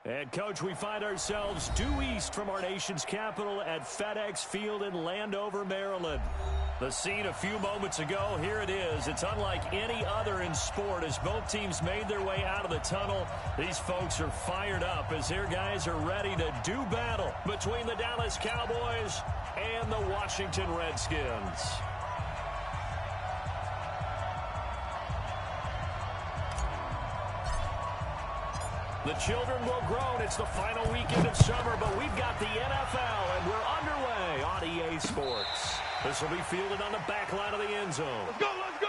And, Coach, we find ourselves due east from our nation's capital at FedEx Field in Landover, Maryland. The scene a few moments ago, here it is. It's unlike any other in sport as both teams made their way out of the tunnel. These folks are fired up as their guys are ready to do battle between the Dallas Cowboys and the Washington Redskins. The children will groan. It's the final weekend of summer, but we've got the NFL, and we're underway on EA Sports. This will be fielded on the back line of the end zone. Let's go, let's go!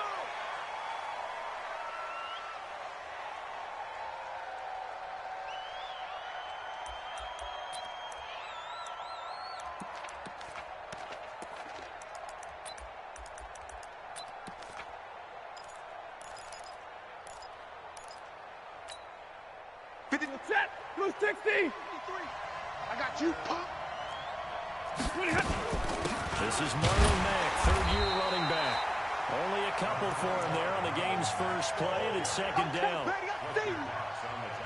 Set, blue 60. 53. I got you, pump. This is Marlon Mack, third-year running back. Only a couple for him there on the game's first play, and it's second down.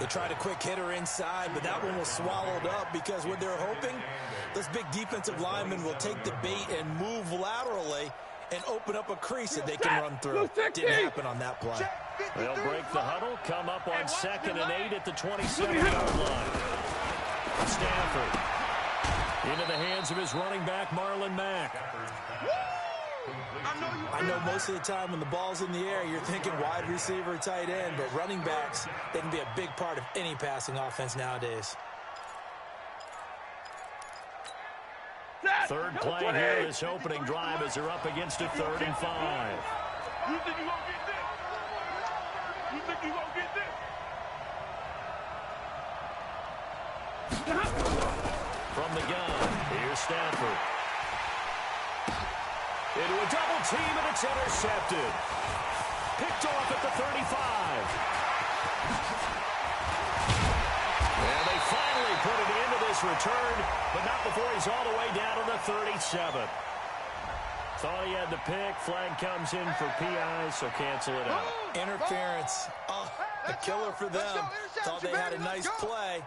They tried a quick hitter inside, but that one was swallowed up because what they're hoping, this big defensive lineman will take the bait and move laterally and open up a crease that they can run through. Didn't happen on that play. They'll break the huddle, come up on 2nd and 8 at the 27-yard line. Stafford into the hands of his running back, Marlon Mack. I know most of the time when the ball's in the air, you're thinking wide receiver, tight end, but running backs, they can be a big part of any passing offense nowadays. Third play here, this opening drive as they're up against a 3rd and 5. You think you gonna get this? You think you gonna get this? From the gun, here's Stafford. Into a double team, and it's intercepted. Picked off at the 35. And they finally put it into this return, but not before he's all the way down to the 37. Thought he had the pick. Flag comes in for PI, so cancel it out. Interference. Oh, a killer for them. Thought they had a nice play.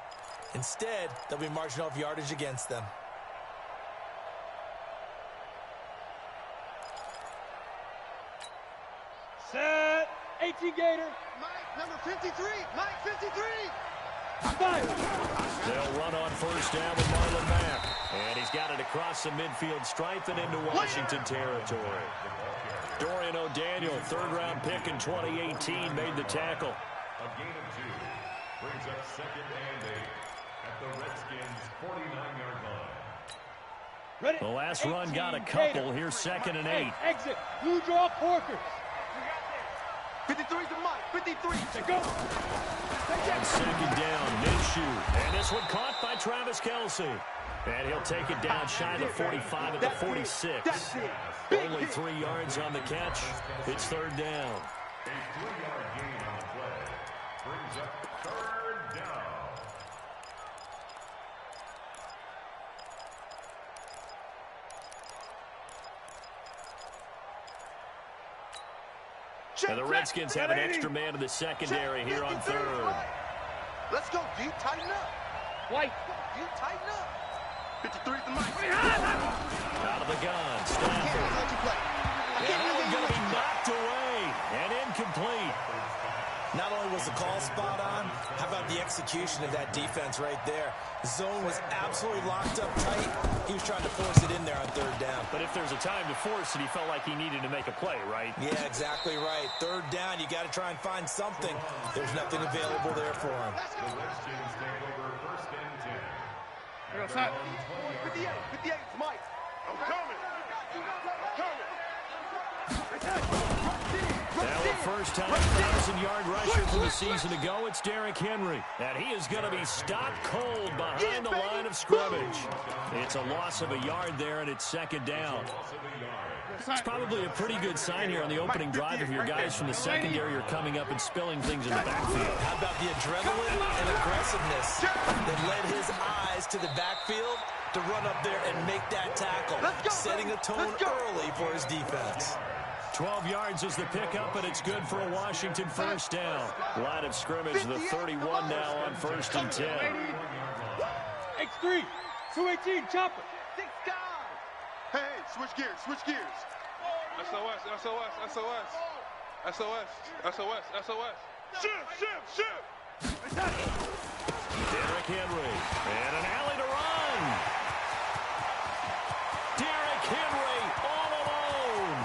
Instead, they'll be marching off yardage against them. Set. 18 Gator. Mike, number 53. Mike, 53. They'll run on first down with Marlon Mack. And he's got it across the midfield stripe and into Washington territory. Dorian O'Daniel, third-round pick in 2018, made the tackle. A gain of 2 brings up 2nd and 8 at the Redskins' 49-yard line. Ready? The last run got a couple. Here's 2nd and 8. Exit. Blue draw Porkers. 53 to Mike. 53. Go. On 2nd down, Minshew. And this one caught by Travis Kelce. And he'll take it down shy of the 45 at the 46. Only 3 yards on the catch. It's 3rd down. A 3-yard gain on the play brings up 3rd down. And the Redskins have an extra man in the secondary here on 3rd. Let's go, D. Tighten up. White. D. Tighten up. 53 to Mike. Out of the gun, Stafford. And that one going to be knocked away and incomplete. Not only was the call spot on, how about the execution of that defense right there? The zone was absolutely locked up tight. He was trying to force it in there on 3rd down. But if there's a time to force it, he felt like he needed to make a play, right? Yeah, exactly right. 3rd down, you got to try and find something. There's nothing available there for him. The Redskins take over 1st and 10. Here goes Hut. 58. 58 to Mike. I'm coming. Now the first time 1,000-yard rusher from the season to go, it's Derrick Henry. And he is going to be stopped cold behind the line of scrimmage. It's a loss of a yard there, and it's 2nd down. It's probably a pretty good sign here on the opening drive if your guys from the secondary are coming up and spilling things in the backfield. How about the adrenaline and aggressiveness that led his eyes to the backfield to run up there and make that tackle, setting a tone early for his defense. 12 yards is the pickup, and it's good for a Washington first down. Line of scrimmage, the 31 now on 1st and 10. X3, 218, chopper. 6 guys. Hey, switch gears, switch gears. SOS, SOS, SOS. SOS, SOS, SOS. Shift. Derrick Henry, and an alley to run. Derrick Henry all alone.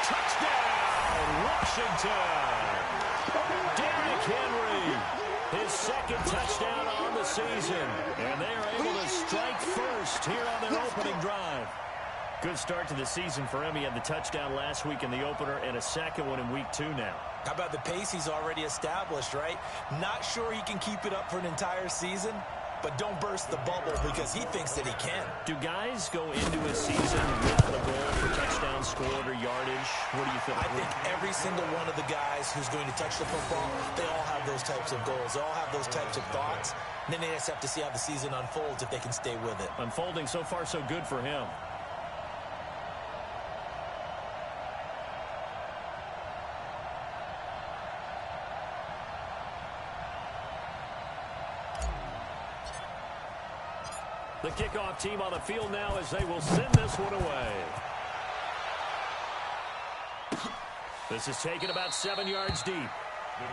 Touchdown, Washington. Derrick Henry, his 2nd touchdown on the season. And they are able to strike first here on their opening drive. Good start to the season for him. He had the touchdown last week in the opener and a 2nd one in week 2 now. How about the pace he's already established, right? Not sure he can keep it up for an entire season, but don't burst the bubble because he thinks that he can. Do guys go into a season with a goal for touchdown scored or yardage? What do you think? I think every single one of the guys who's going to touch the football, they all have those types of goals. They all have those types of thoughts. And then they just have to see how the season unfolds if they can stay with it. Unfolding so far so good for him. The kickoff team on the field now as they will send this one away. This is taken about 7 yards deep.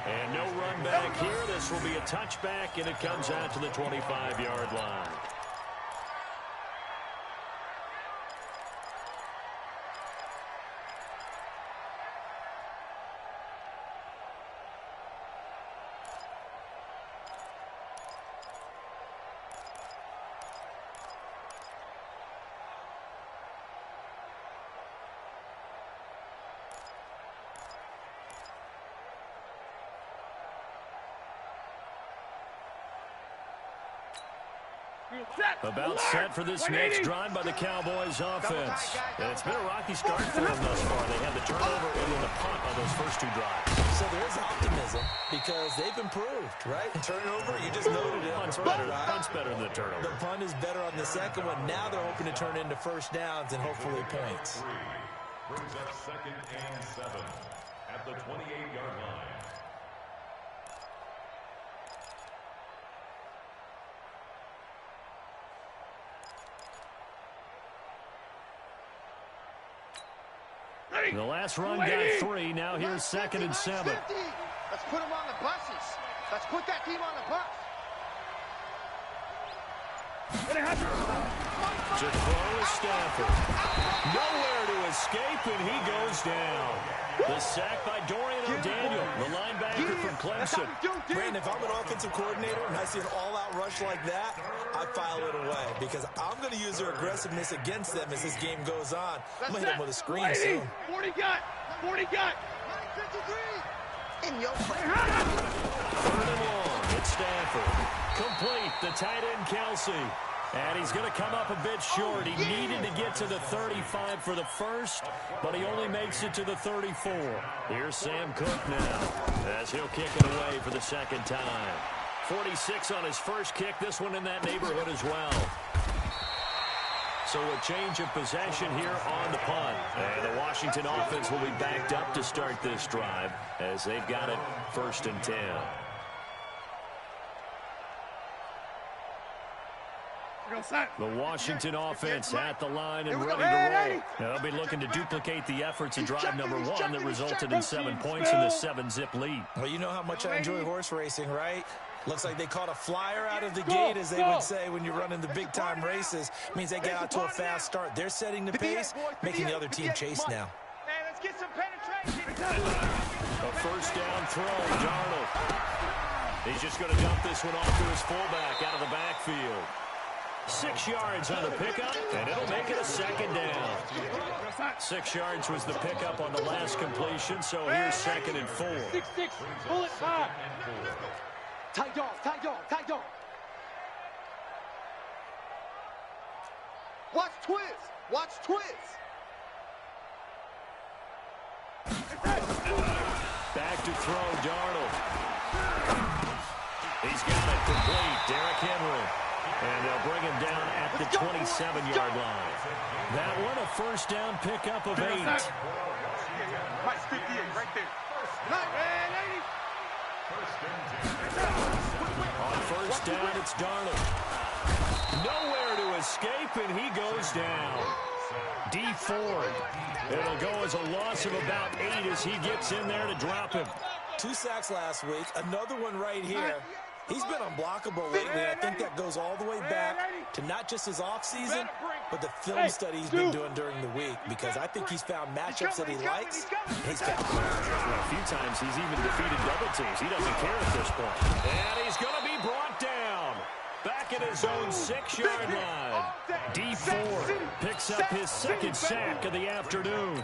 And no run back here. This will be a touchback, and it comes out to the 25-yard line. About set for this next drive by the Cowboys offense. And it's been a rocky start for them thus far. They had the turnover and then the punt on those first 2 drives. So there is optimism because they've improved, right? Turnover, you just noted it. Punt's better than the turnover. The punt is better on the 2nd one. Now they're hoping to turn into first downs and hopefully points. Brings up 2nd and 7 at the 28-yard line. The last run got 3. Now here's 2nd and 7. Let's put them on the buses. Let's put that team on the bus. To throw is Stafford. Nowhere to escape, and he goes down. The sack by Dorian O'Daniel, the linebacker from Clemson. Brandon, if I'm an offensive coordinator and I see an all-out rush like that, I file it away because I'm going to use their aggressiveness against them as this game goes on. I'm going to hit them with a screen soon. 40 got. 40 got. 953. In your face. 3rd and long. It's Stafford. Complete. The tight end, Kelsey. And he's going to come up a bit short. He needed to get to the 35 for the first, but he only makes it to the 34. Here's Sam Cook now as he'll kick it away for the 2nd time. 46 on his first kick. This one in that neighborhood as well. So a change of possession here on the punt. And the Washington offense will be backed up to start this drive as they've got it 1st and 10. The Washington offense at the line and ready to roll. Now they'll be looking to duplicate the efforts of drive number 1 that resulted in 7 points in this 7-zip lead. Well, you know how much I enjoy horse racing, right? Looks like they caught a flyer out of the gate, as they would say when you're running the big-time races. Means they get out to a fast start. They're setting the pace, making the other team chase now. Hey, let's get some penetration. A first down throw, Darnold. He's just going to dump this one off to his fullback out of the backfield. 6 yards on the pickup, and it'll make it a 2nd down. 6 yards was the pickup on the last completion, so here's 2nd and 4. 6-6, pull it high. Tight dog, tight dog, tight dog. Watch Twiz, watch Twiz. Back to throw, Darnold. He's got it complete. Derrick Henry. And they'll bring him down at the 27-yard line. That one, a first down pickup of 8. Mike, 58, right there. On first down, it's Darnold. Nowhere to escape, and he goes down. D Ford. It'll go as a loss of about 8 as he gets in there to drop him. 2 sacks last week, another one right here. He's been unblockable lately. I think that goes all the way back to not just his offseason, but the film study he's been doing during the week, because I think he's found matchups that he likes. He's found a few times he's even defeated double teams. He doesn't care at this point. And he's going to be brought down. Back at his own 6-yard line. D Ford picks up his second sack of the afternoon.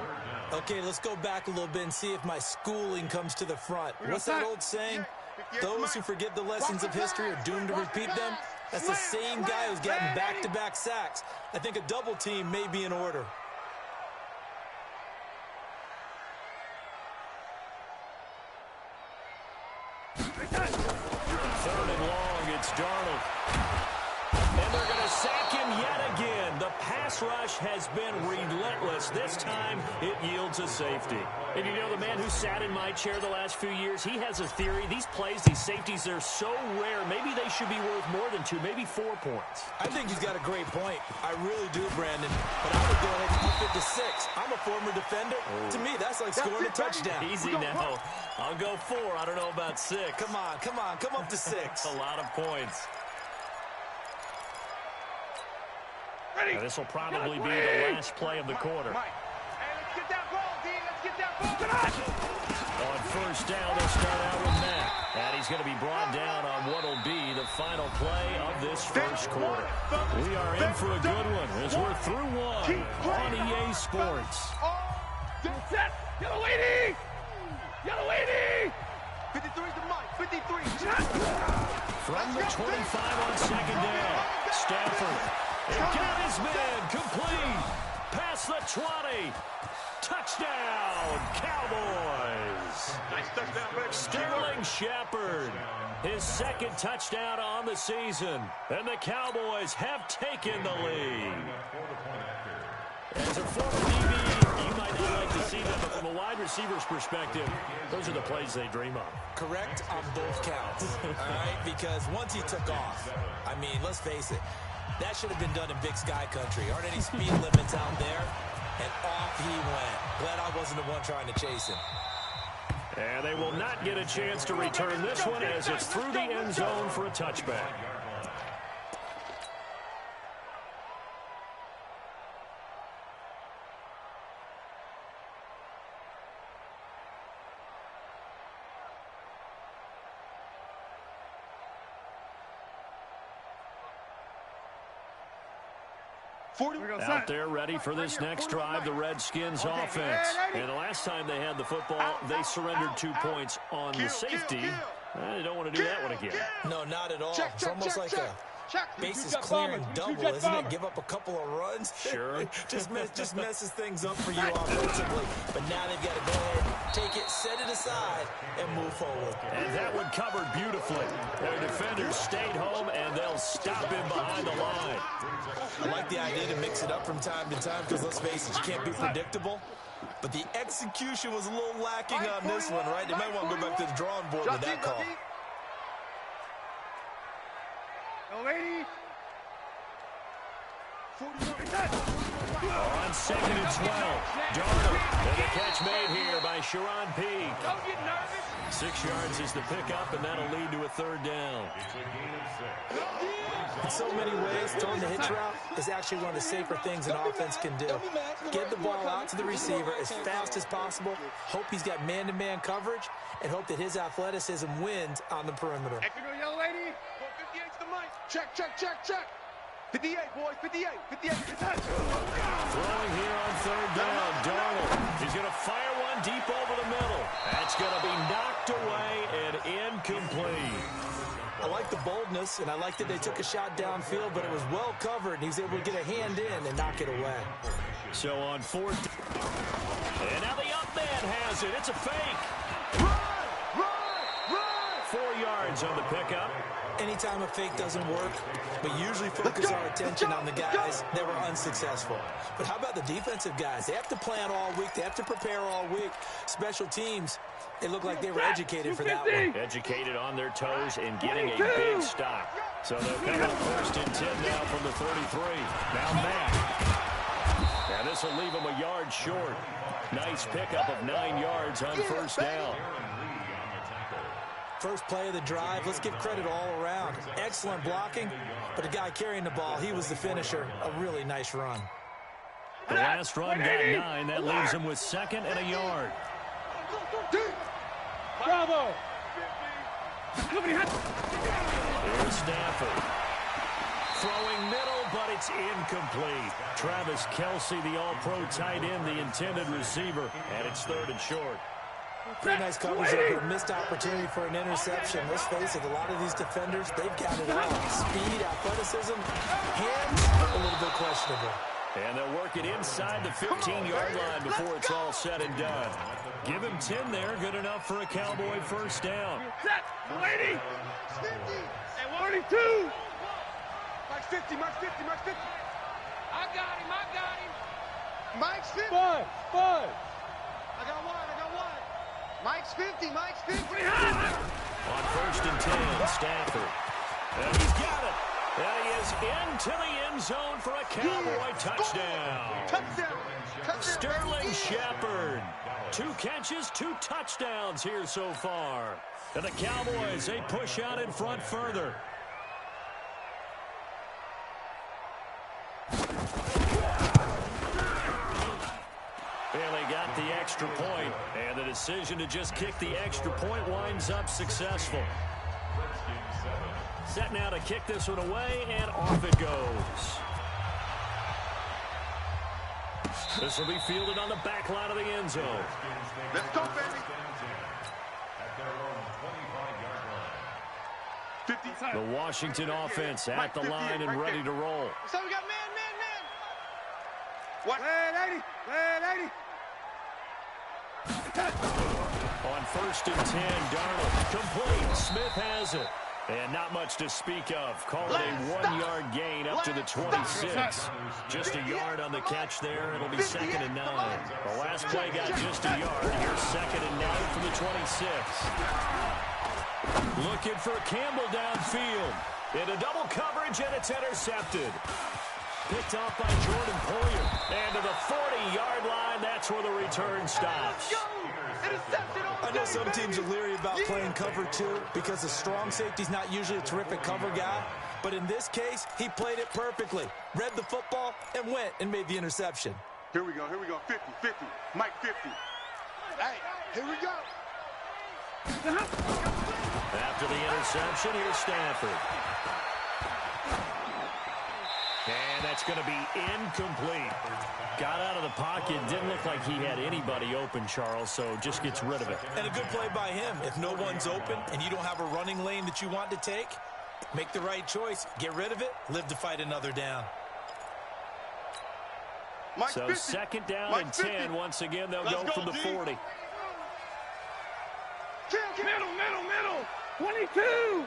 Okay, let's go back a little bit and see if my schooling comes to the front. What's that old saying? Those who forget the lessons of history are doomed to repeat them. That's the same guy who's gotten back-to-back sacks. I think a double team may be in order. Third and long, it's Darnold. And they're going to sack him yet again. The pass rush has been relentless. This time, it yields a safety. And you know, the man who sat in my chair the last few years, he has a theory. These plays, these safeties, they're so rare. Maybe they should be worth more than 2, maybe 4 points. I think he's got a great point. I really do, Brandon. But I would go ahead and keep it to 6. I'm a former defender. To me, that's like scoring a touchdown. Easy now. I'll go 4. I don't know about 6. Come on. Come up to 6. A lot of points. This will probably be the last play of the quarter. Hey, let's get that ball, D. Let's get that ball. On first down, they'll start out with Matt. And he's going to be brought down on what will be the final play of this first quarter. We are in for a good one as we're through one on EA Sports. Set. Yellow lady. Yellow lady. 53 to Mike. 53. From the 25 on second down, Stafford. He got his man complete. Past the 20. Touchdown, Cowboys. Nice touchdown, baby. Sterling Shepard, his second touchdown on the season. And the Cowboys have taken the lead. As a former DB, you might not like to see them, but from a wide receiver's perspective, those are the plays they dream of. Correct on both counts, all right? Because once he took off, I mean, let's face it, that should have been done in Big Sky Country. Aren't any speed limits out there? And off he went. Glad I wasn't the one trying to chase him. And they will not get a chance to return this one as it's through the end zone for a touchback. Out there ready for this next drive, the Redskins offense. And the last time they had the football, they surrendered 2 points on the safety. They don't want to do that one again. No, not at all. It's almost like a bases clearing double, isn't it? Give up a couple of runs. Sure. just messes things up for you offensively. But now they've got to go ahead, take it, set it aside, and move forward. And that one covered beautifully. Their defenders stayed home, and they'll stop him behind the line. I like the idea to mix it up from time to time because, let's face it, you can't be predictable. But the execution was a little lacking on this one, right? They might want to go back to the drawing board with that call. Lady. On second and 12, Darnold. And the catch made here by Sharon Peake. 6 yards is the pickup, and that'll lead to a third down. In so many ways, throwing the hitch route is actually one of the safer things an offense can do. Get the ball out to the receiver as fast as possible, hope he's got man-to-man coverage, and hope that his athleticism wins on the perimeter. Yellow lady. 58's the mic. Check. 58, boys. 58. Throwing here on third down, Darnold. He's going to fire one deep over the middle. That's going to be knocked away and incomplete. I like the boldness, and I like that they took a shot downfield, but it was well covered, and he was able to get a hand in and knock it away. So on fourth, and now the up man has it. It's a fake. Run! 4 yards on the pickup. anytime a fake doesn't work, we usually focus our attention on the guys that were unsuccessful. But how about the defensive guys? They have to plan all week. They have to prepare all week. Special teams, it looked like they were educated for that one. Educated on their toes and getting a big stop. So they'll come up first and 10 now from the 33. Now Matt. Now this will leave him a yard short. Nice pickup of 9 yards on first down. First play of the drive, let's give credit all around. Excellent blocking, but the guy carrying the ball, he was the finisher. A really nice run. The last run got 9. That leaves him with 2nd and a yard. Bravo. Here's Stafford. Throwing middle, but it's incomplete. Travis Kelce, the all-pro tight end, the intended receiver, and it's 3rd and short. Pretty nice coverage there, but missed opportunity for an interception. Let's face it, a lot of these defenders, they've got it all. Speed, athleticism, hands, a little bit questionable. And they'll work it inside the 15-yard line before it's all said and done. Give him 10 there, good enough for a Cowboy first down. Set, lady. And 42. Mike's 50, Mike's 50, Mike's 50. I got him. Mike's 50. Five. I got one. Mike's 50, Mike's 50. On first and 10, Stafford. And he's got it. And he is into the end zone for a Cowboy touchdown. Sterling Shepard. 2 catches, 2 touchdowns here so far. And the Cowboys, they push out in front further. Bailey got the extra point, and the decision to just kick the extra point winds up successful. Set now to kick this one away, and off it goes. This will be fielded on the back line of the end zone. Let's go, baby. The Washington offense at the line and ready to roll. So we got man. What? Lady. On first and 10, Darnold complete. Smith has it. And not much to speak of. Call it a 1-yard gain up to the 26. Just a yard on the catch there. It'll be 2nd and 9. The last play got just a yard. Here's 2nd and 9 from the 26. Looking for Campbell downfield. Into double coverage, and it's intercepted. Picked off by Jordan Poyer. And to the 40-yard line, that's where the return stops. I know some teams are leery about playing cover 2 because the strong safety's not usually a terrific cover guy. But in this case, he played it perfectly. Read the football and went and made the interception. Here we go. 50. Mike 50. Hey, here we go. After the interception, here's Stafford. And that's going to be incomplete. Got out of the pocket. Didn't look like he had anybody open, Charles, so just gets rid of it. And a good play by him. If no one's open and you don't have a running lane that you want to take, make the right choice. Get rid of it. Live to fight another down. So 2nd down and 10. Once again, they'll go from the 40. Middle. 22.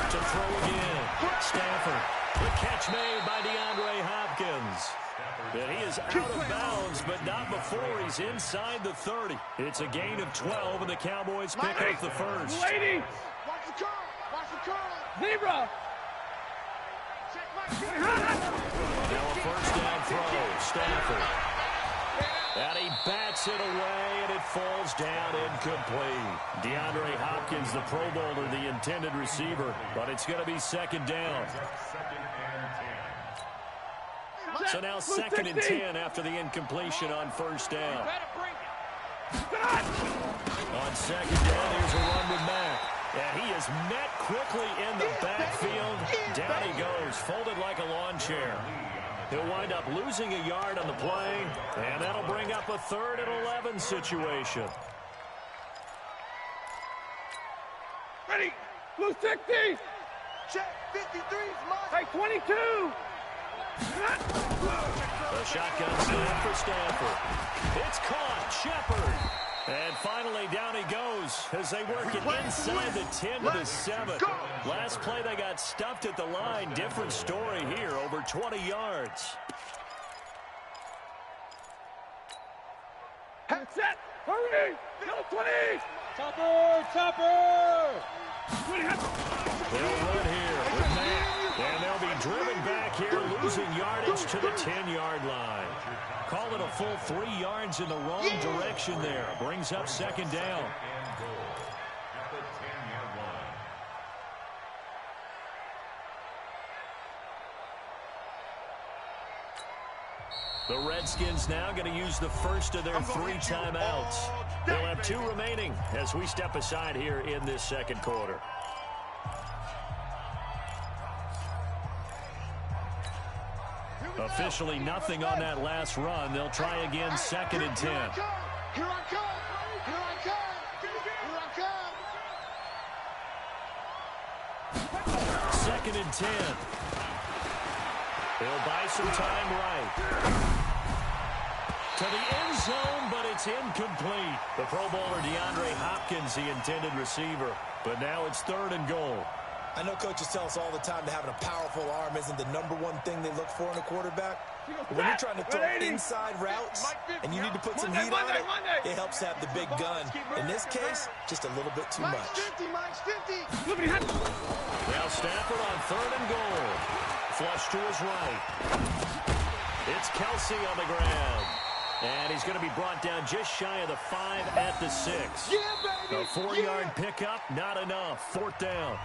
To throw again. Stafford. The catch made by DeAndre Hopkins. And he is out of bounds, but not before he's inside the 30. It's a gain of 12, and the Cowboys pick up the first. Lady. Watch the curl. Zebra. Now a first down throw. Stafford. And he bats it away, and it falls down incomplete. DeAndre Hopkins, the Pro Bowler, the intended receiver, but it's going to be 2nd down. So now 2nd and 10 after the incompletion on first down. On 2nd down, here's a run with Mack. And he is met quickly in the backfield. Down he goes, folded like a lawn chair. He'll wind up losing a yard on the play, and that'll bring up a 3rd and 11 situation. Ready. Blue 60. Check 53's Mike. Hey, 22. The shotgun snap for Stafford. It's caught. Shepard. And finally, down he goes as they work it inside the 10 to the 7. Last play, they got stuffed at the line. Different story here, over 20 yards. Set. Hurry. Go 20. Chopper. They'll run here with Matt. And they'll be driven back here, losing yardage to the 10-yard line. Call it a full 3 yards in the wrong direction there. Brings up second down. The Redskins now going to use the first of their 3 timeouts. They'll have 2 remaining as we step aside here in this second quarter. Officially nothing on that last run. They'll try again, 2nd and 10. Here I come. Here I come. 2nd and 10. They'll buy some time right. To the end zone, but it's incomplete. The Pro Bowler DeAndre Hopkins, the intended receiver. But now it's 3rd and goal. I know coaches tell us all the time that having a powerful arm isn't the #1 thing they look for in a quarterback. But when you're trying to throw inside routes and you need to put some heat on it, it helps have the big gun. In this case, just a little bit too much. Mike's 50. Now Stafford on 3rd and goal. Flush to his right. It's Kelsey on the ground. And he's going to be brought down just shy of the 5 at the 6. A 4-yard pickup, not enough. 4th down.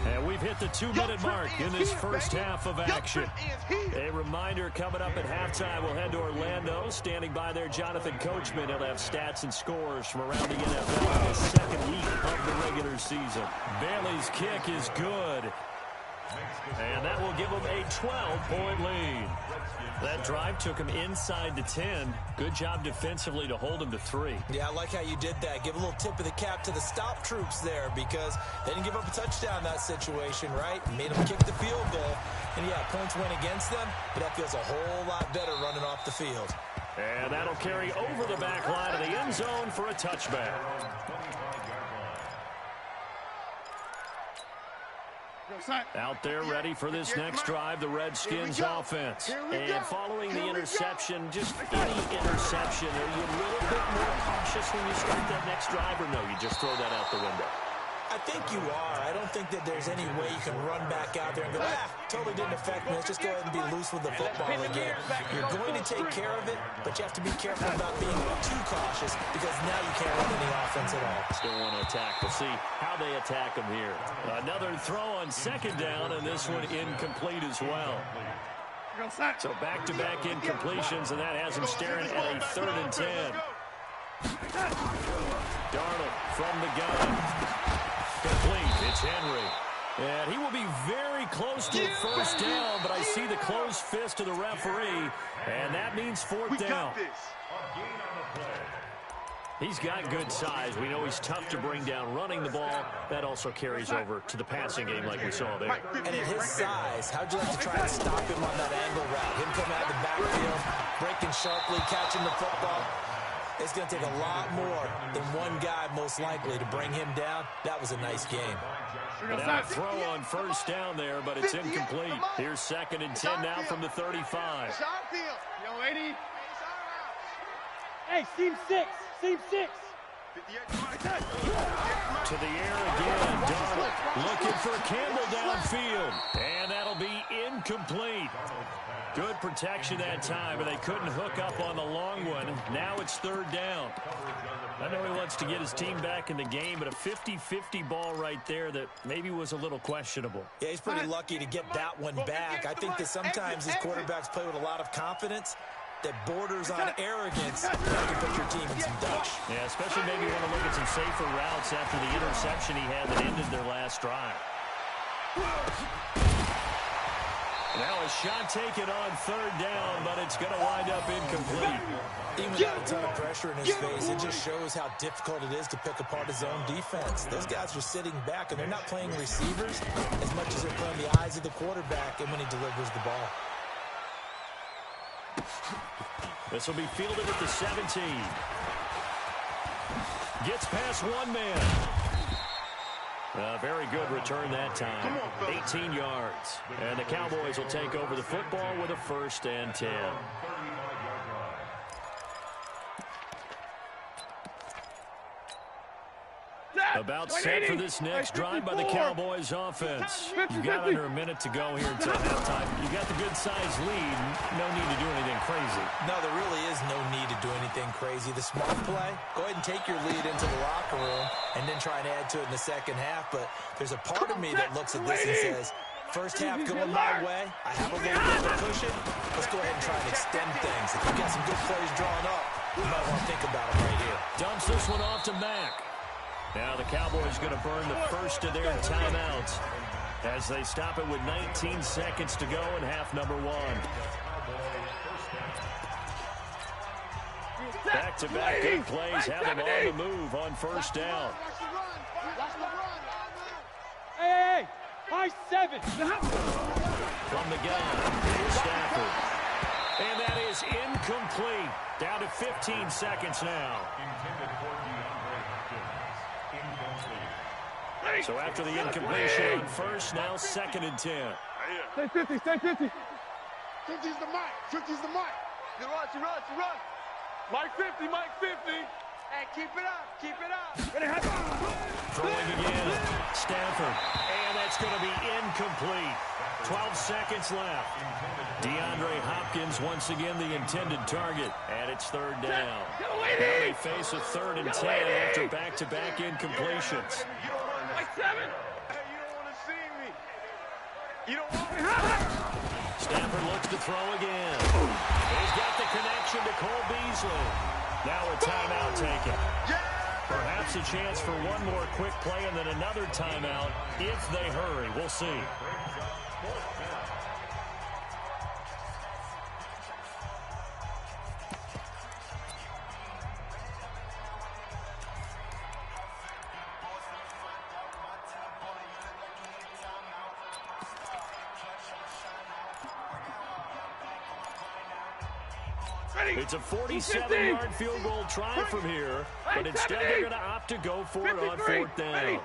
And we've hit the 2-minute mark in this first half of action. A reminder, coming up at halftime, we'll head to Orlando. Standing by there, Jonathan Coachman. He'll have stats and scores from around the NFL in the second week of the regular season. Bailey's kick is good. And that will give them a 12-point lead. That drive took him inside the 10. Good job defensively to hold him to 3. Yeah, I like how you did that. Give a little tip of the cap to the stop troops there because they didn't give up a touchdown in that situation, right? Made them kick the field goal. And, yeah, points went against them, but that feels a whole lot better running off the field. And that'll carry over the back line of the end zone for a touchback. Out there ready for this next drive, the Redskins offense. And following the interception, just any interception, are you a little bit more cautious when you start that next drive, or no, you just throw that out the window? I think you are. I don't think that there's any way you can run back out there and go, totally didn't affect me. Let's just go ahead and be loose with the football again. You're going to take care of it, but you have to be careful about being too cautious because now you can't run any offense at all. Still want to attack. We'll see how they attack them here. Another throw on 2nd down, and this one incomplete as well. So back-to-back incompletions, and that has him staring at a 3rd and 10. Darnold from the gun. Complete. It's Henry. And he will be very close to a first down, but I see the closed fist of the referee, and that means 4th down. He's got good size. We know he's tough to bring down running the ball. That also carries over to the passing game like we saw there. And at his size, how'd you like to try and stop him on that angle route? Him coming out of the backfield, breaking sharply, catching the football. It's going to take a lot more than one guy, most likely, to bring him down. That was a nice game. Now a throw on first down there, but it's incomplete. Here's 2nd and 10 now from the 35. Yo, 80. Hey, seam 6. Seam 6. To the air again. Darnold looking for Campbell downfield. And that'll be incomplete. Good protection that time, but they couldn't hook up on the long one. Now it's 3rd down. I know he wants to get his team back in the game, but a 50-50 ball right there that maybe was a little questionable. Yeah, he's pretty lucky to get that one back. I think that sometimes these quarterbacks play with a lot of confidence that borders on arrogance. That can put your team in some dutch. Yeah, especially maybe want to look at some safer routes after the interception he had that ended their last drive. Now a shot taken on 3rd down, but it's going to wind up incomplete. Even without a ton of pressure in his face, it just shows how difficult it is to pick apart his own defense. Those guys are sitting back, and they're not playing receivers as much as they're playing the eyes of the quarterback and when he delivers the ball. This will be fielded at the 17. Gets past one man. Very good return that time. 18 yards. And the Cowboys will take over the football with a 1st and 10. About set for this next drive by the Cowboys offense. You've got under a minute to go here until halftime. You got the good-sized lead. No need to do anything crazy. No, there really is no need to do anything crazy. The smart play, go ahead and take your lead into the locker room and then try and add to it in the second half. But there's a part of me that looks at this and says, first half going my way. I have a little bit of a cushion. Let's go ahead and try and extend things. If you've got some good plays drawn up, you might want to think about them right here. Dumps this one off to Mack. Now the Cowboys going to burn the first of their timeouts as they stop it with 19 seconds to go in half number 1. Back-to-back good plays have them on the move on first down. Hey, high 7. From the gun, here's Stafford. And that is incomplete. Down to 15 seconds now. So after the incompletion on first, now 2nd and 10. Stay 50, stay 50. 50's the mic, 50's the mic. You run. Mike 50, Mike 50. Hey, keep it up. Throwing again, Stafford. And that's going to be incomplete. 12 seconds left. DeAndre Hopkins once again the intended target. And it's 3rd down. Now they face a 3rd and 10 after back-to-back incompletions. Mike 7. Hey, you don't want to see me. You don't want me. Stafford looks to throw again. He's got the connection to Cole Beasley. Now a timeout taken. Perhaps a chance for one more quick play and then another timeout if they hurry. We'll see. It's a 47-yard field goal try from here, but instead they're going to opt to go for it on 4th down. Hey,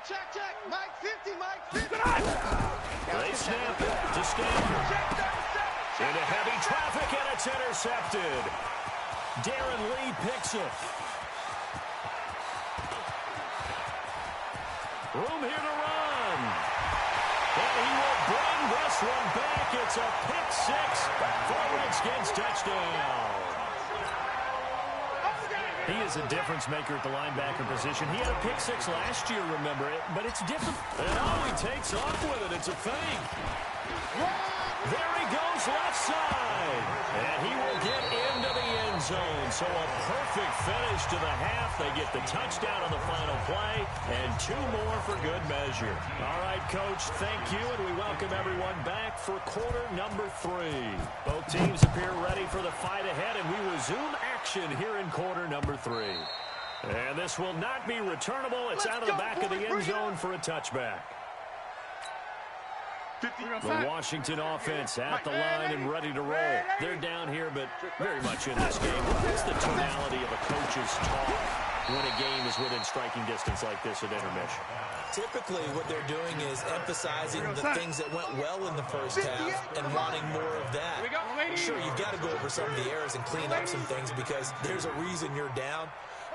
check. Mike 50, Mike 50. They snap it to Stafford. Into heavy traffic, and it's intercepted. Darren Lee picks it. Room here to run. And he will bring this one back. It's a pick 6 for Redskins touchdown. He is a difference maker at the linebacker position. He had a pick 6 last year, remember it, but it's different. And he takes off with it. It's a fake. There he goes left side. And he will get into the end zone. So a perfect finish to the half. They get the touchdown on the final play. And 2 more for good measure. All right, Coach, thank you. And we welcome everyone back for quarter number 3. Both teams appear ready for the fight ahead. And we resume action here in quarter number 3. And this will not be returnable. It's out of the back of the end zone for a touchback. The Washington offense at the line and ready to roll. They're down here, but very much in this game. What's the tonality of a coach's talk when a game is within striking distance like this at intermission? Typically, what they're doing is emphasizing the things that went well in the first half and wanting more of that. Sure, you've got to go over some of the errors and clean up some things because there's a reason you're down.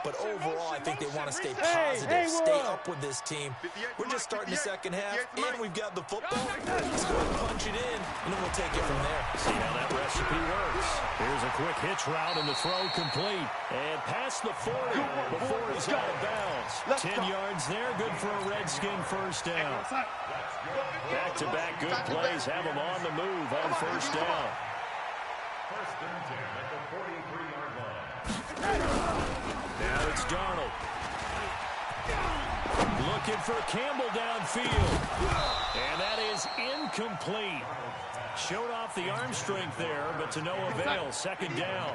But overall, I think they want to stay positive, stay up with this team. We're just starting the second half, and we've got the football. Let's go and punch it in, and then we'll take it from there. See how that recipe works. Here's a quick hitch route, and the throw complete. And past the 40 before he's out of bounds. 10 yards there, good for a Redskin first down. Back-to-back good plays have them on the move on first down. First and 10 at the 43-yard line. Now it's Darnold. Looking for Campbell downfield. And that is incomplete. Showed off the arm strength there, but to no avail. Second down.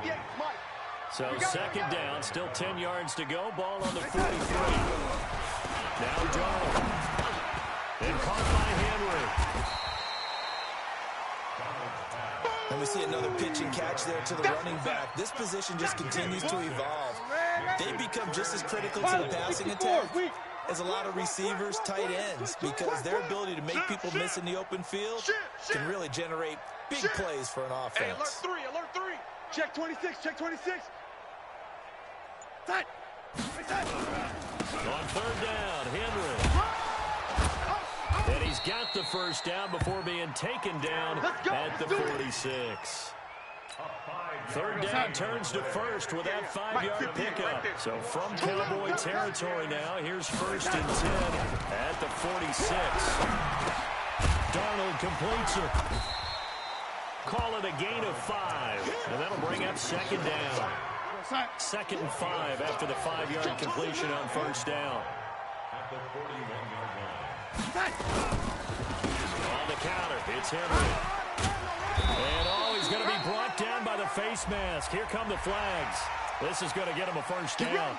So second down, still 10 yards to go. Ball on the 43. Now Darnold. And caught by Henry. And we see another pitch and catch there to the running back. This position just continues to evolve. they become just as critical to the passing attack as a lot of receivers, tight ends, because their ability to make people miss in the open field can really generate big plays for an offense. Hey, alert 3, alert 3. Check 26, check 26. Set. On third down, Henry. And he's got the first down before being taken down at the 46. Third down turns to first with that 5-yard pickup. So from Cowboy territory now, here's first and 10 at the 46. Darnold completes it. Call it a gain of 5. And that'll bring up second down. Second and 5 after the 5-yard completion on first down. At the 41-yard line. On the counter, it's Henry. And he's going to be brought down by the face mask. Here come the flags. This is going to get him a first down.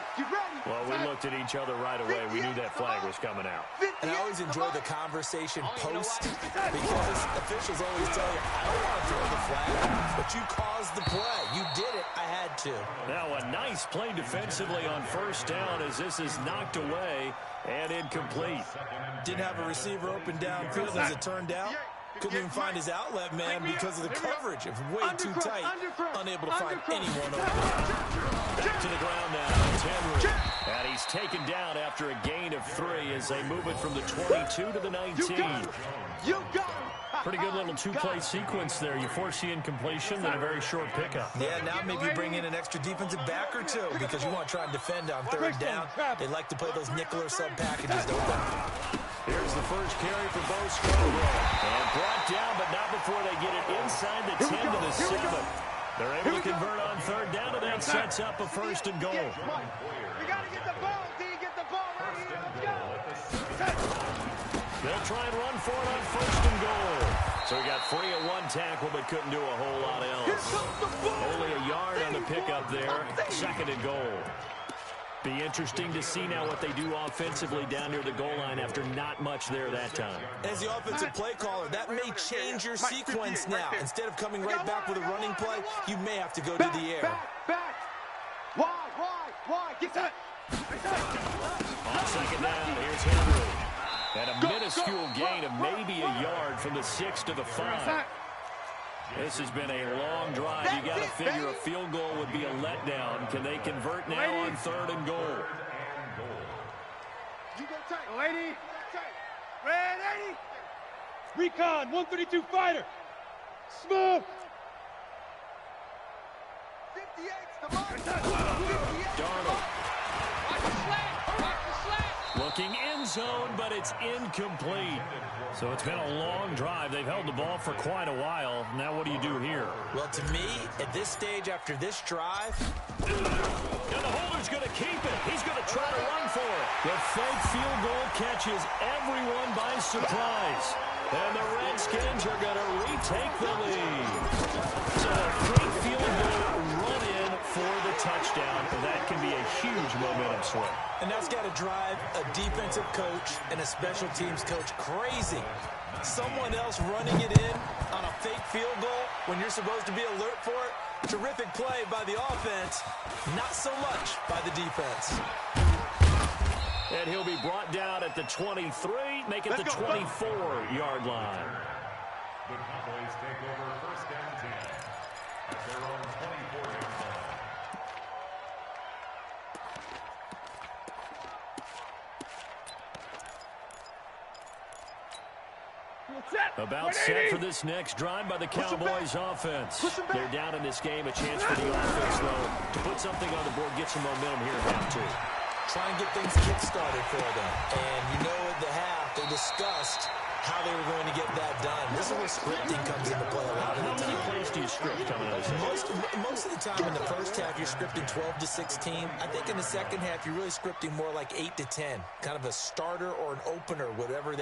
Well, we looked at each other right away. We knew that flag was coming out. And I always enjoy the conversation post because officials always tell you, I don't want to throw the flag, but you caused the play. You did it. I had to. Now a nice play defensively on first down as this is knocked away and incomplete. Didn't have a receiver open downfield as it turned out. Couldn't even find his outlet man because of the coverage. It was way too tight. Unable to find anyone open. Back to the ground now. It's Henry. And he's taken down after a gain of 3 as they move it from the 22 to the 19. You got him. Pretty good little two-play sequence there. You force the incompletion, then a very short pickup. Yeah, now maybe you bring in an extra defensive back or two because you want to try and defend on third down. They like to play those nickel or sub packages, don't they? Here's the first carry for Bo Scarborough. And brought down, but not before they get it inside the 10 to the 7. They're able to convert on third down, and that sets up a first and goal. We got to get the ball, D. Get the ball right here. Let's go. They'll try and run for it on first and goal. So he got free of one tackle, but couldn't do a whole lot else. Only a yard on the pickup there. Second and goal. Be interesting to see now what they do offensively down near the goal line after not much there that time. As the offensive play caller, that may change your sequence now. Instead of coming right back with a running play, you may have to go to the air. Back. Wide. Get that. On second down, here's Henry. And a minuscule gain of maybe a yard from the 6 to the 5. This has been a long drive. You got to figure a field goal would be a letdown. Can they convert now on third and goal? You go tight. Lady. Ready. Recon, 132 fighter. Smooth. 58's the mark. Darnold. Looking end zone, but it's incomplete. So it's been a long drive. They've held the ball for quite a while. Now what do you do here? Well, to me, at this stage after this drive... And the holder's going to keep it. He's going to try to run for it. The fake field goal catches everyone by surprise. And the Redskins are going to retake the lead. So a fake field goal run in for the touchdown. And that can be a huge momentum swing. And that's got to drive a defensive coach and a special teams coach crazy. Someone else running it in on a fake field goal when you're supposed to be alert for it. Terrific play by the offense, not so much by the defense. And he'll be brought down at the 23, make it the 24-yard line. The Cowboys take over first and 10 at their own 24-yard line. About set for this next drive by the Cowboys offense. They're down in this game. A chance for the offense, though, to put something on the board, get some momentum here in half 2. Try and get things kick-started for them. And you know at the half, they discussed how they were going to get that done. This is where scripting comes into play a lot of the time. How many plays do you script coming out of this? Most of the time in the first half, you're scripting 12 to 16. I think in the second half, you're really scripting more like 8 to 10. Kind of a starter or an opener, whatever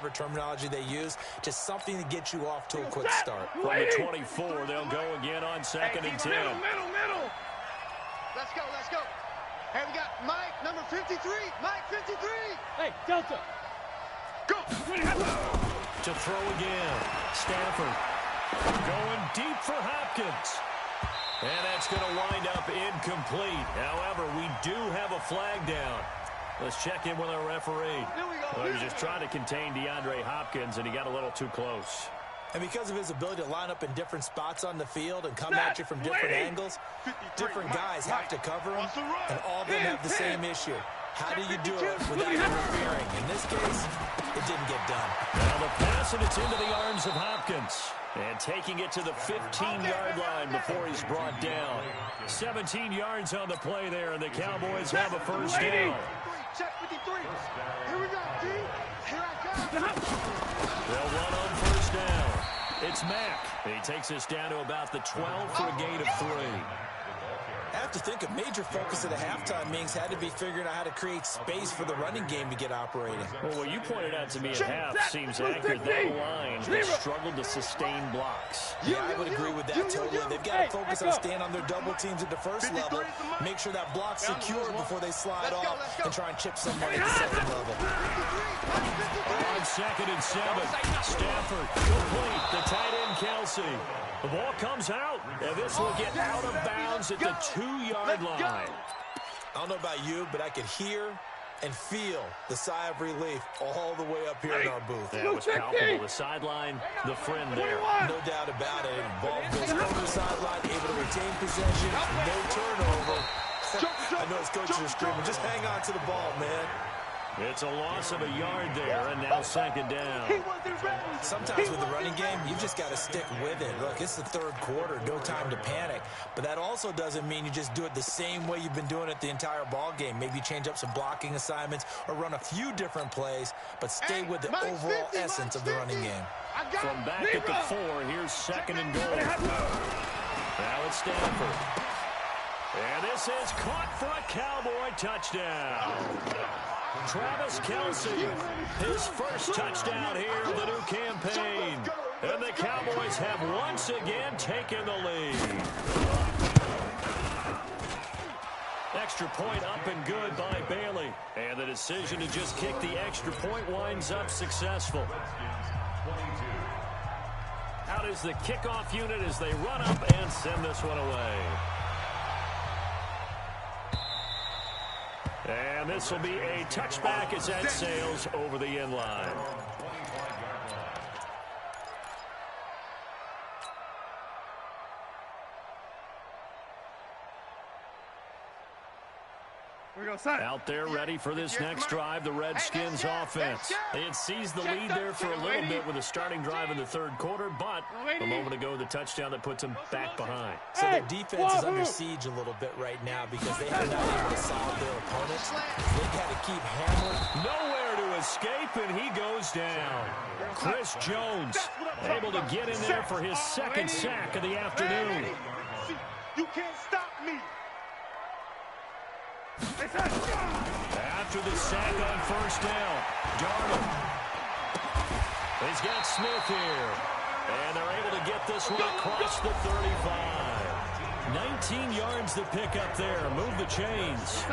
terminology they use. Just something to get you off to a quick start. From the 24, they'll go again on second and 10. Middle. Let's go. Hey, we got Mike, number 53. Mike, 53. Hey, Delta. Go. To throw again. Stafford going deep for Hopkins. And that's going to wind up incomplete. However, we do have a flag down. Let's check in with our referee. Well, he was just trying to contain DeAndre Hopkins, and he got a little too close. And because of his ability to line up in different spots on the field and come at you from different angles, different guys have to cover him, and all of them have the same issue. How do you do it without interfering? In this case, it didn't get done. Now the pass, and it's into the arms of Hopkins. And taking it to the 15-yard line before he's brought down. 17 yards on the play there, and the Cowboys have a first down. Check 53. Here we go, D. Here I come. They'll run on first down. It's Mack. He takes us down to about the 12 for a gain of 3. I have to think a major focus of the halftime meetings had to be figuring out how to create space for the running game to get operating. Well, what you pointed out to me at half seems accurate. That line has struggled to sustain blocks. Yeah, I would agree with that totally. They've got to focus on staying on their double teams at the first level, make sure that block's secure before they slide off, and try and chip somebody at the second level. On 2nd and 7, Stafford complete. The tight end, Kelsey. The ball comes out, and this will get out of bounds at the 2-yard line. I don't know about you, but I could hear and feel the sigh of relief all the way up here in our booth. That was palpable. The sideline, the friend there. No doubt about it. Ball goes over the sideline, able to retain possession, no turnover. I know his coaches are screaming, just hang on to the ball, man. It's a loss of a yard there, and now 2nd down. Sometimes with the running game, you've just got to stick with it. Look, it's the 3rd quarter, no time to panic. But that also doesn't mean you just do it the same way you've been doing it the entire ball game. Maybe change up some blocking assignments or run a few different plays, but stay with the overall essence of the running game. From back at the 4, here's 2nd and goal. Now it's Stafford. And this is caught for a Cowboy touchdown. Travis Kelce, his first touchdown here of the new campaign. And the Cowboys have once again taken the lead. Extra point up and good by Bailey. And the decision to just kick the extra point winds up successful. Out is the kickoff unit as they run up and send this one away. And this will be a touchback as that sails over the end line. Out there ready for this next drive, the Redskins offense. They had seized the lead there for a little bit with a starting drive in the 3rd quarter, but a moment ago the touchdown that puts them back behind. So their defense is under siege a little bit right now because they have not able to solve their opponents. They've got to keep hammering. Nowhere to escape, and he goes down. Chris Jones able to get in there for his 2nd sack of the afternoon. You can't stop me. After the sack on first down, Darnold. He's got Smith here. And they're able to get this one across the 35. 19 yards to pick up there. Move the chains.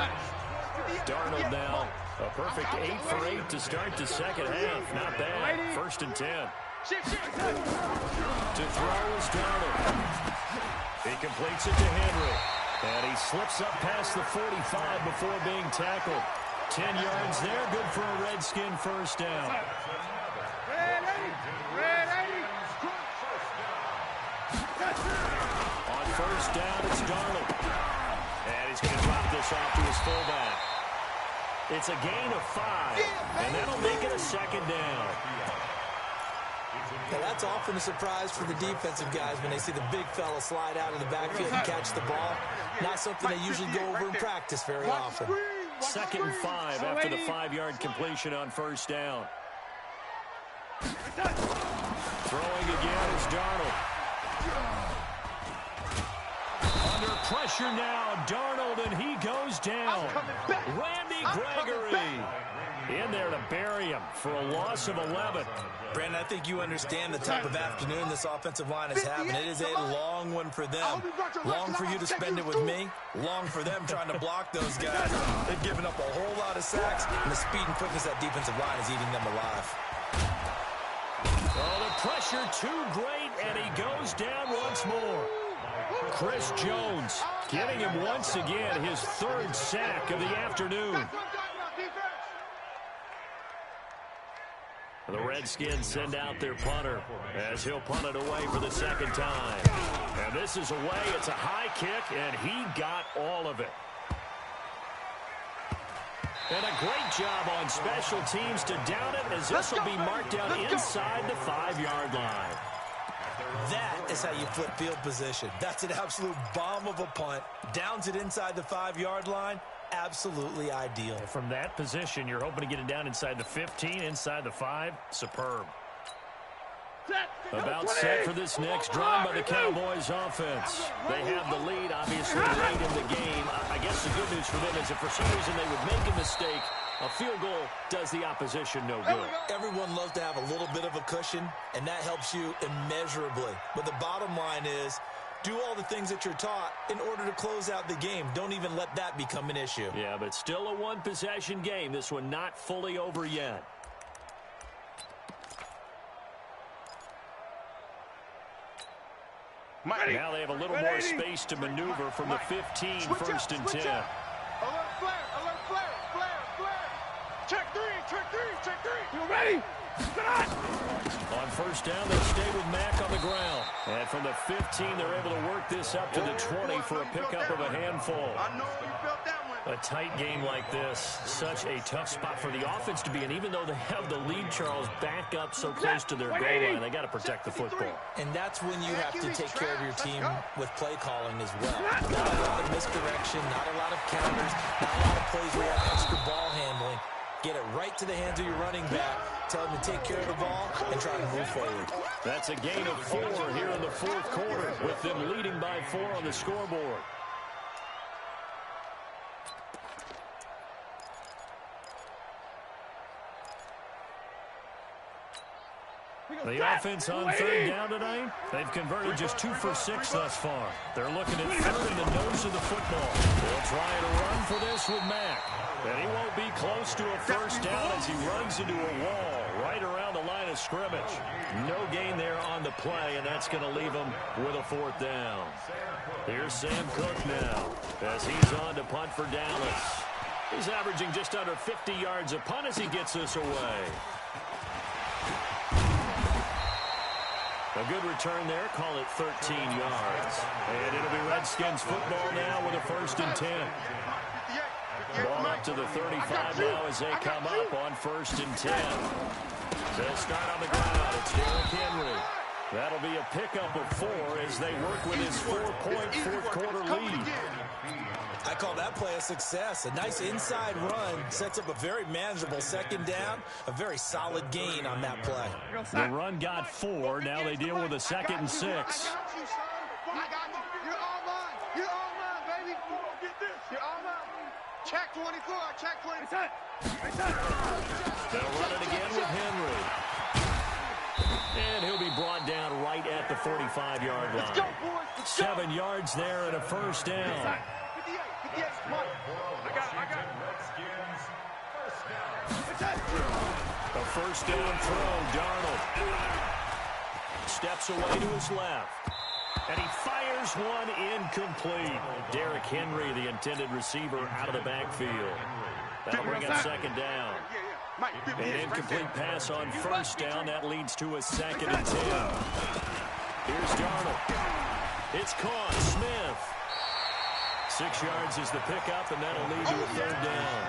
Darnold now a perfect 8 for 8 to start the 2nd half. Not bad. 1st and 10. To throw is Darnold. He completes it to Henry. And he slips up past the 45 before being tackled. 10 yards there, good for a Redskin first down. On first down, it's Darnold. And he's going to drop this off to his fullback. It's a gain of 5, and that'll make it a 2nd down. Now, that's often a surprise for the defensive guys when they see the big fella slide out of the backfield and catch the ball. Not something they usually go over in practice very often. 2nd and 5 after the 5-yard completion on first down. Throwing again is Darnold. Under pressure now, Darnold, and he goes down. Randy Gregory in there to bury him for a loss of 11. Brandon, I think you understand the type of afternoon this offensive line is having. It is a long one for them. Long for you to spend it with me. Long for them trying to block those guys. They've given up a whole lot of sacks, and the speed and quickness of that defensive line is eating them alive. Oh, the pressure too great, and he goes down once more. Chris Jones giving him once again his third sack of the afternoon. The Redskins send out their punter as he'll punt it away for the second time. And this is away. It's a high kick, and he got all of it. And a great job on special teams to down it, as this will be marked down inside the 5-yard line. That is how you flip field position. That's an absolute bomb of a punt. Downs it inside the 5-yard line. Absolutely ideal. From that position, you're hoping to get it down inside the 15, inside the 5. Superb. About set for this next drive by the Cowboys offense. They have the lead, obviously, late in the game. I guess the good news for them is if for some reason they would make a mistake, a field goal does the opposition no good. Everyone loves to have a little bit of a cushion, and that helps you immeasurably. But the bottom line is, do all the things that you're taught in order to close out the game. Don't even let that become an issue. Yeah, but still a one-possession game. This one not fully over yet. Now they have a little more space to maneuver from the 15, first and 10. Alert flare. Check three. You ready? On first down, they'll stay with Mack on the ground. And from the 15, they're able to work this up to the 20 for a pickup of a handful. I know you felt that one. A tight game like this, such a tough spot for the offense to be in. Even though they have the lead, Charles, back up so close to their goal line, they got to protect the football. And that's when you have to take care of your team with play calling as well. Not a lot of misdirection, not a lot of counters, not a lot of plays where you have extra ball handling. Get it right to the hands of your running back. Tell him to take care of the ball and try to move forward. That's a gain of 4 here in the fourth quarter, with them leading by 4 on the scoreboard. The offense on third down tonight, they've converted just 2 for 6 thus far. They're looking at third in the nose of the football. They'll try to run for this with Mack. And he won't be close to a first down as he runs into a wall right around the line of scrimmage. No gain there on the play, and that's going to leave him with a 4th down. Here's Sam Cook now as he's on to punt for Dallas. He's averaging just under 50 yards a punt as he gets this away. A good return there, call it 13 yards. And it'll be Redskins football now with a 1st and 10. Ball up to the 35 now as they come up on 1st and 10. They'll start on the ground. It's Derrick Henry. That'll be a pickup of 4 as they work with his 4-point fourth-quarter lead. I call that play a success. A nice inside run sets up a very manageable second down. A very solid gain on that play. The run got 4. Now they deal with a 2nd and 6. I got you, son. I got you. You're all mine. You're all mine, baby. You won't get this. You're all mine. Check 24. Check 24. They'll run it again with Henry. And he'll be brought down right at the 45-yard line. Let's go, boys. 7 yards there and a first down. 58, come on. I got it. A first down throw, Darnold. Steps away to his left. And he fires one incomplete. Derrick Henry, the intended receiver, out of the backfield. That'll bring up 2nd down. An incomplete pass on first down. That leads to a 2nd and 10. Here's Darnold. It's caught. Smith. 6 yards is the pickup, and that'll lead to a 3rd down.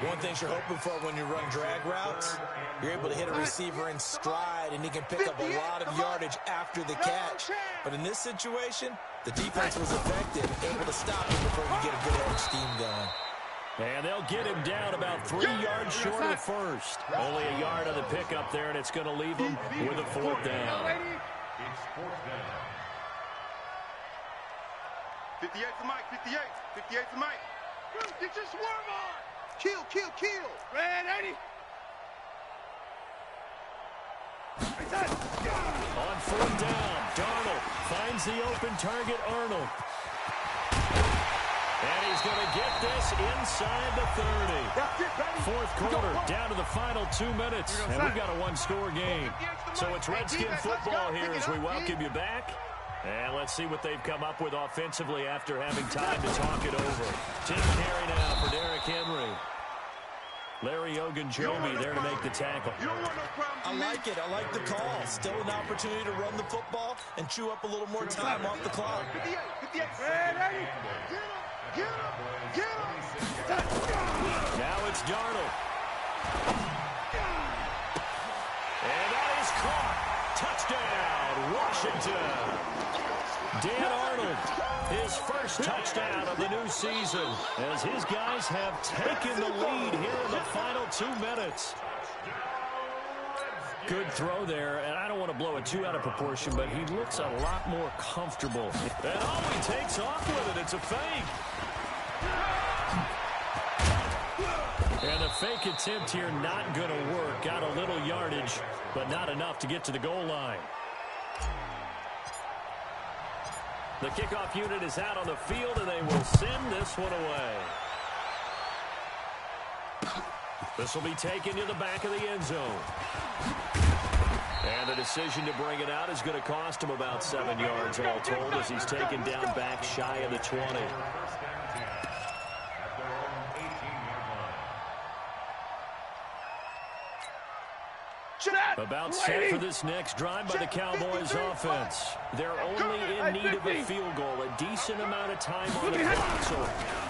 One thing you're hoping for when you run drag routes, you're able to hit a receiver in stride, and he can pick up a lot of yardage after the catch. But in this situation, the defense was effective, able to stop him before you get a good edge scheme going. And they'll get him down about 3 yards short of first. Only a yard on the pickup there, and it's going to leave him with a 4th down. It's 4th down. 58 to Mike. 58 to Mike. Get your swerve on. Kill. Red 80. On 4th down, Darnold finds the open target, Arnold. And he's going to get this inside the 30. Fourth quarter, down to the final 2 minutes. And we've got a 1-score game. So it's Redskin football here as we welcome you back And let's see what they've come up with offensively after having time to talk it over. Tim carry now for Derrick Henry. Larry Ogunjobi there to make the tackle. I like it. I like the call. Still an opportunity to run the football and chew up a little more time off the clock. 58. Get him. Now it's Darnold. And that is caught. Touchdown, Washington. Dan Arnold, his first touchdown of the new season, as his guys have taken the lead here in the final 2 minutes. Good throw there, and I don't want to blow it too out of proportion, but he looks a lot more comfortable. And he takes off with it. It's a fake. And the fake attempt here not going to work. Got a little yardage, but not enough to get to the goal line. The kickoff unit is out on the field, and they will send this one away. This will be taken to the back of the end zone. And the decision to bring it out is going to cost him about 7 yards all told, as he's taken down back shy of the 20. About set for this next drive by the Cowboys offense. They're only in need of a field goal, a decent amount of time on the clock. So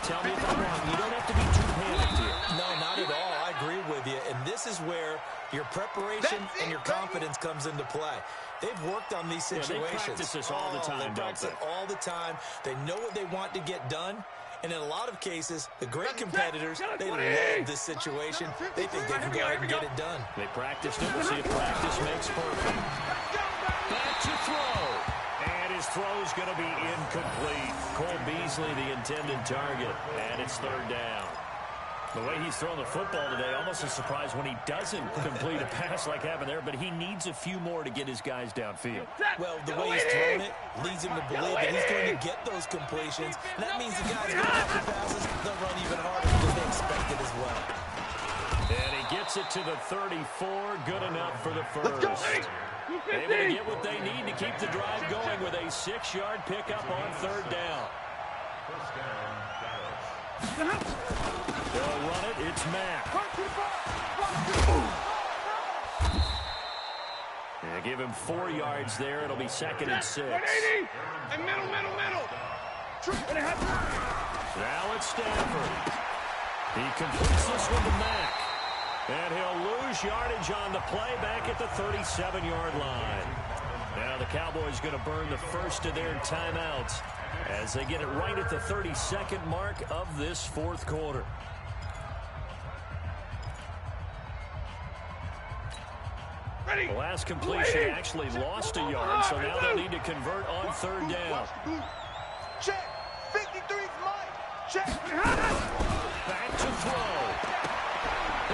tell me if I'm wrong. You don't have to be too panicked here. No, not at all. I agree with you. And this is where your preparation and your confidence comes into play. They've worked on these situations. They practice this all the time, they practice it all the time. They know what they want to get done. And in a lot of cases, the great competitors, they love this situation. They think they can go ahead and get it done. They practiced it. We'll see if practice makes perfect. Back to throw. And his throw's going to be incomplete. Cole Beasley, the intended target. And it's 3rd down. The way he's thrown the football today, almost a surprise when he doesn't complete a pass like happened there, but he needs a few more to get his guys downfield. Well, the way he's thrown it leads him to believe that he's going to get those completions. And that means the guys going after passes, they'll run even harder because they expect it as well. And he gets it to the 34. Good enough for the first. Able to get what they need to keep the drive going with a 6-yard pickup on 3rd down. First down, Dallas. They'll run it. It's Mack. And give him 4 yards there. It'll be 2nd and 6. And middle. Now it's Stafford. He completes this one to Mack. And he'll lose yardage on the play back at the 37-yard line. Now the Cowboys going to burn the first of their timeouts as they get it right at the 32nd mark of this 4th quarter. The last completion actually lost a yard, so now they'll need to convert on 3rd down. Check. 53's mine. Check. Back to throw.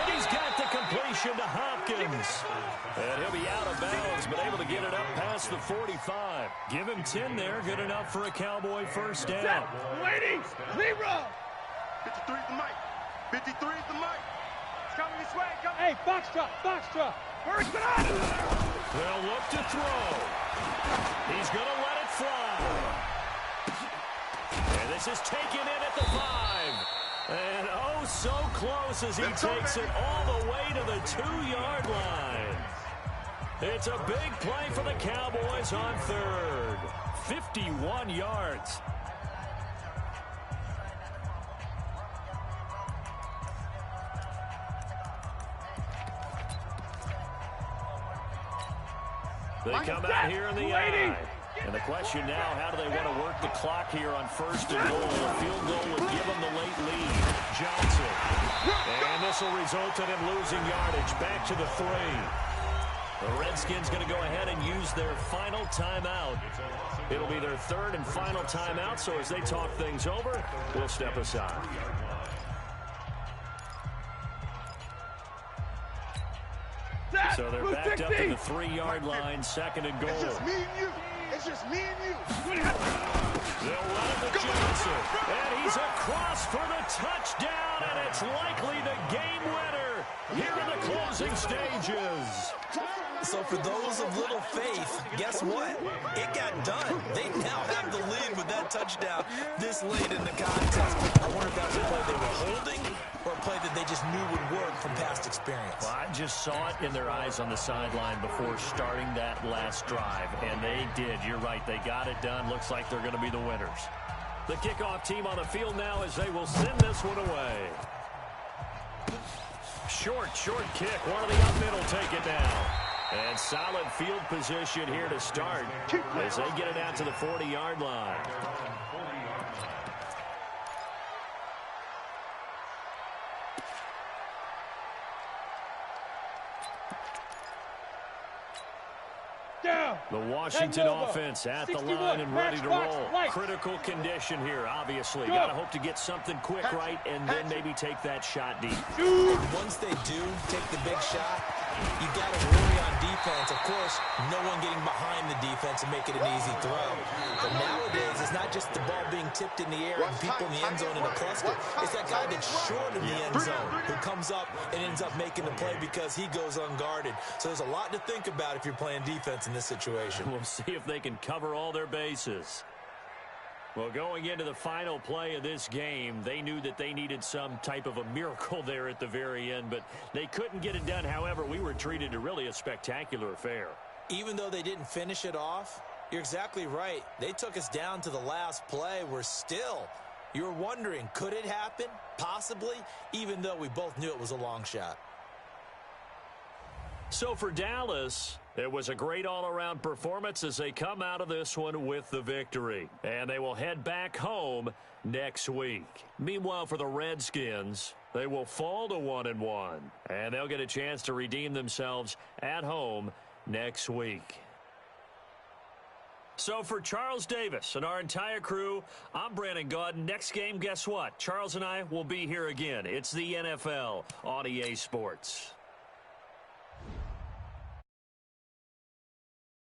And he's got the completion to Hopkins. And he'll be out of bounds, but able to get it up past the 45. Give him 10 there. Good enough for a Cowboy first down. Waiting. Zero. 53's the mic. 53's the mic. It's coming this way. Hey, box drop. First down. They'll look to throw. He's going to let it fly. And this is taken in at the 5. And oh, so close as he takes it all the way to the 2-yard line. It's a big play for the Cowboys on 3rd. 51 yards. They come out here in the eye. And the question now, how do they want to work the clock here on 1st and goal? A field goal would give them the late lead. Johnson. And this will result in him losing yardage. Back to the 3. The Redskins going to go ahead and use their final timeout. It'll be their 3rd and final timeout, so as they talk things over, we'll step aside. So they're backed up to the 3-yard line, 2nd and goal. It's just me and you. They'll run it to Johnson. And he's across for the touchdown, and it's likely the game winner here in the closing stages. So for those of little faith, guess what? It got done. They now have the lead with that touchdown this late in the contest. I wonder if that's a play they were holding or a play that they just knew would work from past experience. Well, I just saw it in their eyes on the sideline before starting that last drive, and they did. You're right. They got it done. Looks like they're going to be the winners. The kickoff team on the field now as they will send this one away. Short kick. One of the up middle take it down. And solid field position here to start as they get it out to the 40-yard line. The Washington offense at the line and ready to roll. Critical condition here, obviously. Got to hope to get something quick right and then maybe take that shot deep. Once they do take the big shot, you got to worry on defense. Of course, no one getting behind the defense and make it an easy throw. But nowadays, it's not just the ball being tipped in the air and people in the end zone in a cluster. It's that guy that's short in the end zone who comes up and ends up making the play because he goes unguarded. So there's a lot to think about if you're playing defense in this situation. We'll see if they can cover all their bases. Well, going into the final play of this game, they knew that they needed some type of a miracle there at the very end, but they couldn't get it done. However, we were treated to really a spectacular affair. Even though they didn't finish it off, you're exactly right. They took us down to the last play. You're wondering, could it happen? Possibly, even though we both knew it was a long shot. So for Dallas, it was a great all-around performance as they come out of this one with the victory. And they will head back home next week. Meanwhile, for the Redskins, they will fall to 1-1. And they'll get a chance to redeem themselves at home next week. So for Charles Davis and our entire crew, I'm Brandon Gaudin. Next game, guess what? Charles and I will be here again. It's the NFL on EA Sports.